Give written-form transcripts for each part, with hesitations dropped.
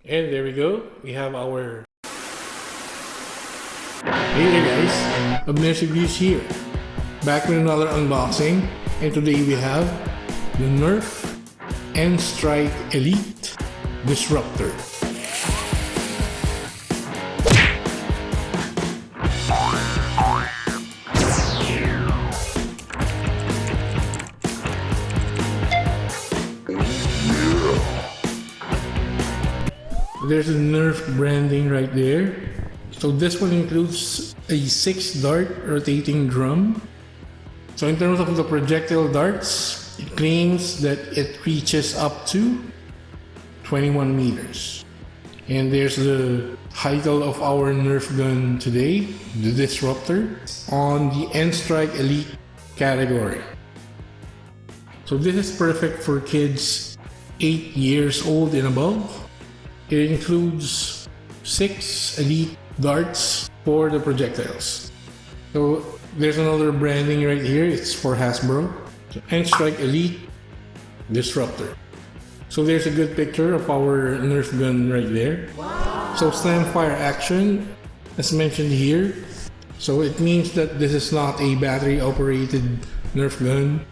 And there we go. We have our... Hey there guys, Abner's Reviews here. Back with another unboxing. And today we have the NERF N-Strike Elite Disruptor. There's a NERF branding right there. So this one includes a 6-dart rotating drum. So in terms of the projectile darts, it claims that it reaches up to 21 meters. And there's the title of our NERF gun today, the Disruptor, on the N-Strike Elite category. So this is perfect for kids 8 years old and above. It includes 6 elite darts for the projectiles. So there's another branding right here. It's for Hasbro. So N-Strike Elite Disruptor. So there's a good picture of our NERF gun right there. Wow. So slam fire action, as mentioned here. So it means that this is not a battery operated NERF gun.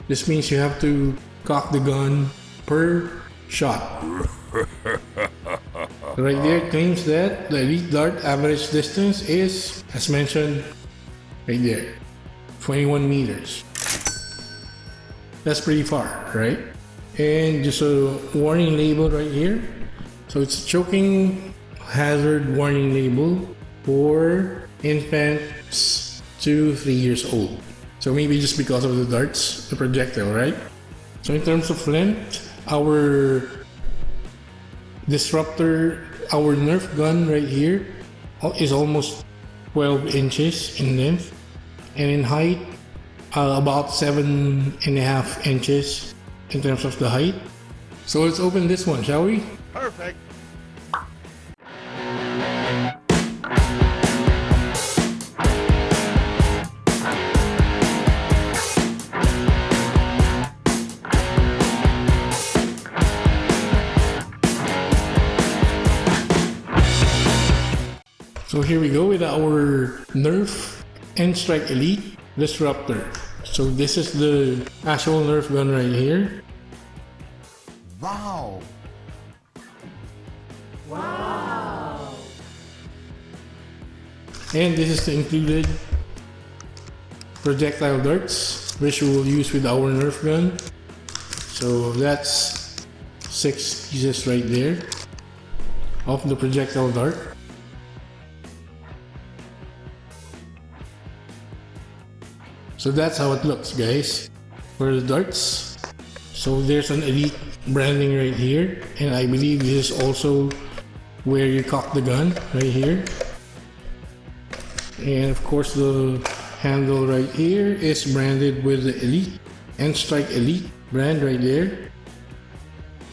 This means you have to cock the gun per shot. Right there, it claims that the elite dart average distance is, as mentioned, right there, 21 meters. That's pretty far, right? And just a warning label right here. So it's a choking hazard warning label for infants 2 to 3 years old. So maybe just because of the darts, the projectile, right? So in terms of length, our Disruptor, our NERF gun right here is almost 12 inches in length, and in height about 7.5 inches in terms of the height. So let's open this one, shall we? Perfect. So here we go with our NERF N-Strike Elite Disruptor. So this is the actual NERF gun right here. Wow. Wow. And this is the included projectile darts, which we will use with our NERF gun. So that's 6 pieces right there of the projectile dart. So that's how it looks, guys, for the darts. So there's an elite branding right here, and I believe this is also where you cock the gun right here. And of course the handle right here is branded with the Elite N-Strike Elite brand right there.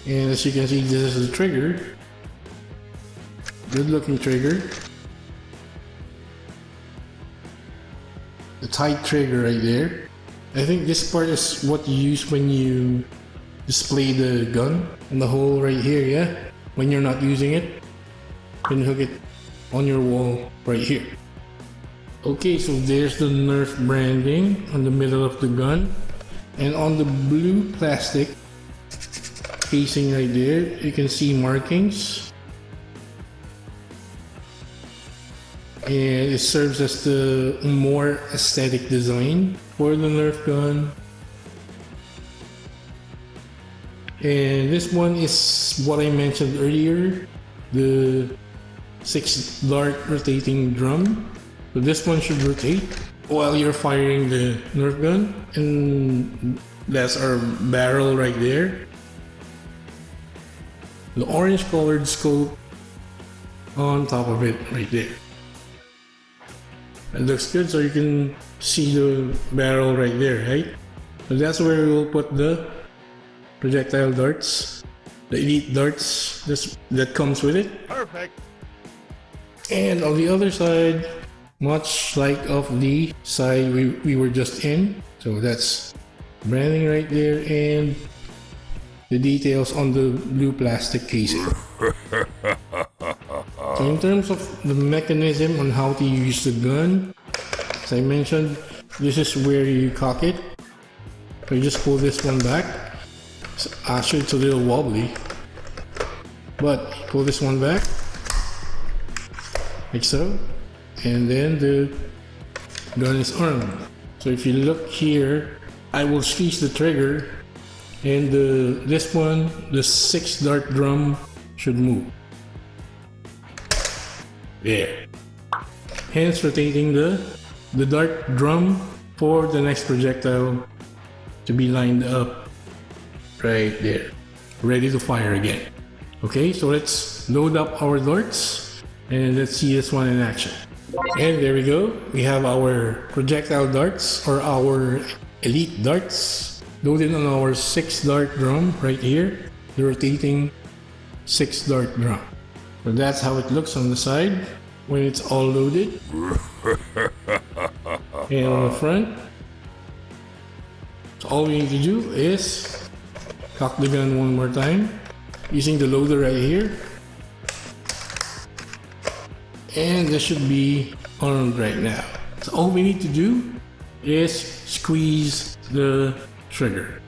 And as you can see, this is the trigger. Good looking trigger. The tight trigger right there. I think this part is what you use when you display the gun in the hole right here, yeah? When you're not using it, you can hook it on your wall right here. Okay, so there's the NERF branding on the middle of the gun. And on the blue plastic casing right there, you can see markings. And it serves as the more aesthetic design for the NERF gun. And this one is what I mentioned earlier, the 6-dart rotating drum. So this one should rotate while you're firing the NERF gun, and that's our barrel right there. The orange colored scope on top of it right there. It looks good, so you can see the barrel right there, right? So that's where we will put the projectile darts, the elite darts that comes with it. Perfect. And on the other side, much like of the side we were just in, so that's branding right there, and the details on the blue plastic casing. So in terms of the mechanism on how to use the gun, as I mentioned, this is where you cock it. So you just pull this one back. Actually, it's a little wobbly, but pull this one back, like so, and then the gun is armed. So if you look here, I will squeeze the trigger, and this one, the 6 dart drum, should move. There. Hence rotating the dart drum for the next projectile to be lined up right there, ready to fire again. Okay, so let's load up our darts and let's see this one in action. And there we go. We have our projectile darts, or our elite darts, loaded on our 6 dart drum right here, the rotating 6 dart drum. So that's how it looks on the side when it's all loaded. And on the front, so all we need to do is cock the gun one more time using the loader right here. And this should be armed right now. So all we need to do is squeeze the trigger.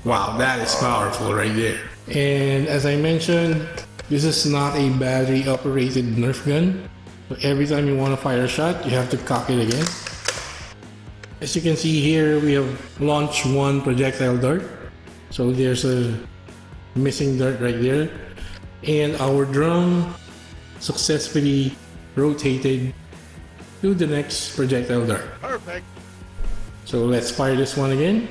Wow, that is powerful right there. And as I mentioned, this is not a battery operated NERF gun. So every time you want to fire a shot, you have to cock it again. As you can see here, we have launched one projectile dart. So there's a missing dart right there. And our drum successfully rotated to the next projectile dart. Perfect. So let's fire this one again.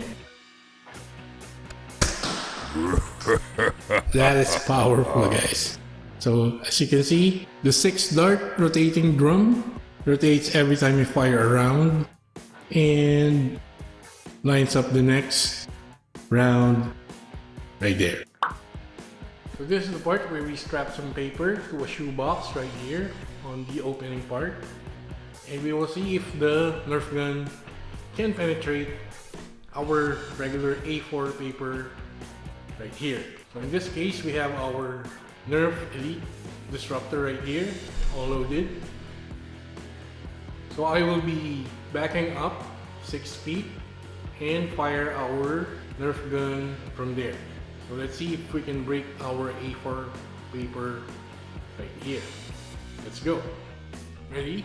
That is powerful, guys. So as you can see, the 6 dart rotating drum rotates every time you fire a round and lines up the next round right there. So this is the part where we strap some paper to a shoebox right here on the opening part, and we will see if the NERF gun can penetrate our regular A4 paper right here. So in this case, we have our NERF Elite Disruptor right here, all loaded. So I will be backing up 6 feet and fire our NERF gun from there. So let's see if we can break our A4 paper right here. Let's go. Ready?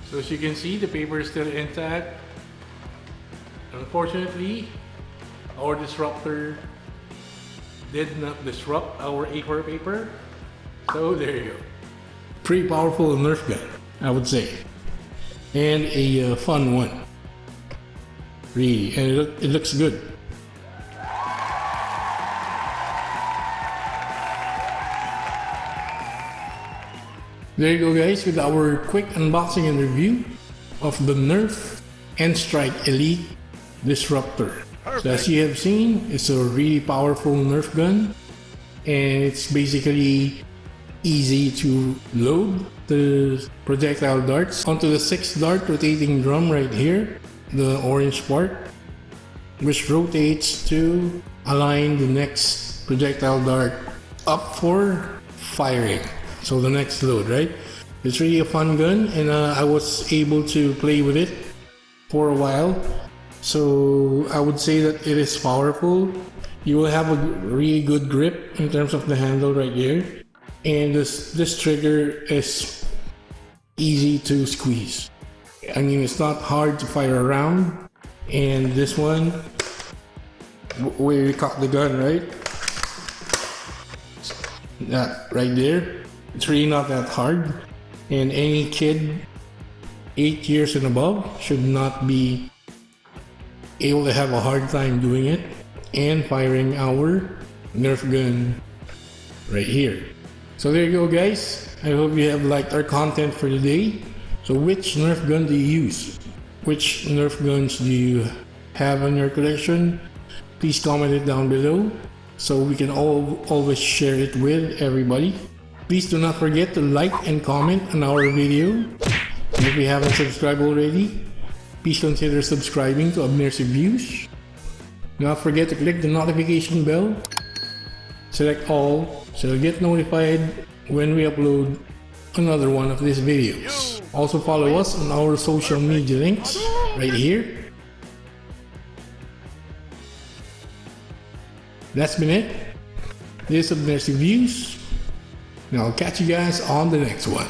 So as you can see, the paper is still intact. Unfortunately, our disruptor did not disrupt our A4 paper. So there you go. Pretty powerful NERF gun, I would say. And a fun one. Really, and it looks good. There you go, guys, with our quick unboxing and review of the NERF N-Strike Elite Disruptor. So as you have seen, it's a really powerful NERF gun, and it's basically easy to load the projectile darts onto the 6 dart rotating drum right here, the orange part, which rotates to align the next projectile dart up for firing. So the next load, right? It's really a fun gun, and I was able to play with it for a while. So I would say that it is powerful. You will have a really good grip in terms of the handle right here. And this trigger is easy to squeeze. I mean, it's not hard to fire around. And this one, where you cock the gun, right? That right there. It's really not that hard, and any kid 8 years and above should not be able to have a hard time doing it. and firing our NERF gun right here. So there you go, guys. I hope you have liked our content for today. So which NERF gun do you use? Which NERF guns do you have in your collection? Please comment it down below so we can always share it with everybody. Please do not forget to like and comment on our video. And if you haven't subscribed already, please consider subscribing to Abner's Reviews. Do not forget to click the notification bell. Select all so you'll get notified when we upload another one of these videos. Also follow us on our social media links right here. That's been it. This is Abner's Reviews. And I'll catch you guys on the next one.